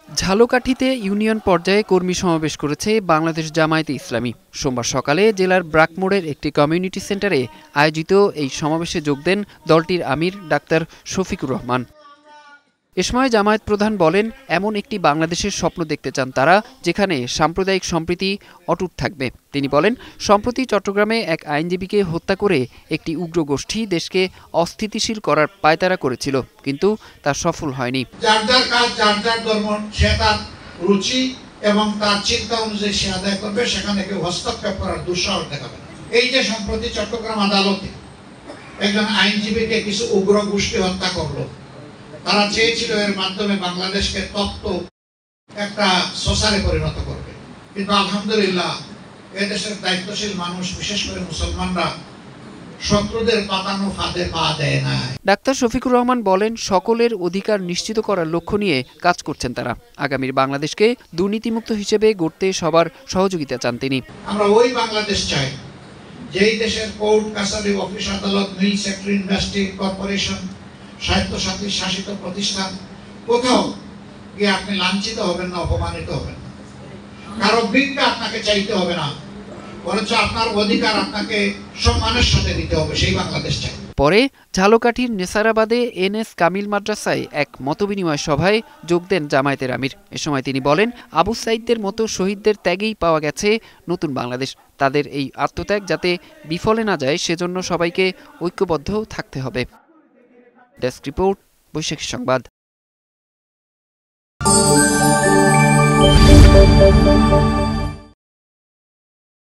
ঝালকাঠিতে union পর্যায়ে কর্মী সমাবেশ করেছে বাংলাদেশ জামায়াতে ইসলামী। সোমবার সকালে জেলার ব্রাকমোড়ের একটি কমিউনিটি সেন্টারে আয়োজিত এই সমাবেশে যোগ দেন দলটির আমির ডাক্তার শফিকুর রহমান। এ সময় জামায়াত প্রধান বলেন, এমন একটি বাংলাদেশের স্বপ্ন দেখতে চান তারা, যেখানে সাম্প্রদায়িক সম্প্রীতি অটুট থাকবে। তিনি বলেন, সম্প্রতি চট্টগ্রামে এক আইনজীবীকে হত্যা করে একটি উগ্র গোষ্ঠী দেশকে অস্থিতিশীল করার পায়তারা করেছিল, কিন্তু তা সফল হয়নি। যার যার কাজ, যার যার ধর্ম, সে তার রুচি এবং তার চিন্তা অনুযায়ী সে আদায় করবে, সেখানে কেউ হস্তক্ষেপ করার দুঃসাহস দেখাবে। এই যে সম্প্রতি চট্টগ্রাম আদালতে একজন আইনজীবীকে কিছু উগ্র গোষ্ঠী হত্যা করলো, তারা চেয়েছিল এর মাধ্যমে বাংলাদেশকে তপ্ত একটা সোসারে পরিণত করবে, কিন্তু আলহামদুলিল্লাহ এদেশের দায়িত্বশীল মানুষ, বিশেষ করে মুসলমানরা শত্রুদের পাতানো ফাঁদে পা দেয় না। ডাক্তার শফিকুর রহমান বলেন, সকলের অধিকার নিশ্চিত করার লক্ষ্য নিয়ে কাজ করছেন তারা। আগামীর বাংলাদেশকে দুর্নীতিমুক্ত হিসেবে গড়তে সবার সহযোগিতা চান তিনি। আমরা ওই বাংলাদেশ চাই যেই দেশের কোর্ট কাছারি, অফিস আদালত, মিল সেক্টর, ইন্ডাস্ট্রি, কর্পোরেশন, স্বায়ত্তশাসিত শাসিত প্রতিষ্ঠান, কোথাও গিয়ে আপনি লাঞ্ছিত হবেন না, অপমানিত হবেন না, কারো ভিক্ষা আপনাকে চাইতে হবে না, বরঞ্চ আপনার অধিকার আপনাকে সম্মানের সাথে দিতে হবে। সেই বাংলাদেশ চাই। পরে ঝালকাঠির নেসারাবাদে এনএস কামিল মাদ্রাসায় এক মতবিনিময় সভায় যোগ দেন জামায়াতের আমির। এ সময় তিনি বলেন, আবু সাইদদের মতো শহীদদের ত্যাগেই পাওয়া গেছে নতুন বাংলাদেশ। তাদের এই আত্মত্যাগ যাতে বিফলে না যায়, সেজন্য সবাইকে ঐক্যবদ্ধ থাকতে হবে। ডেস্ক রিপোর্ট, বৈশাখী সংবাদ।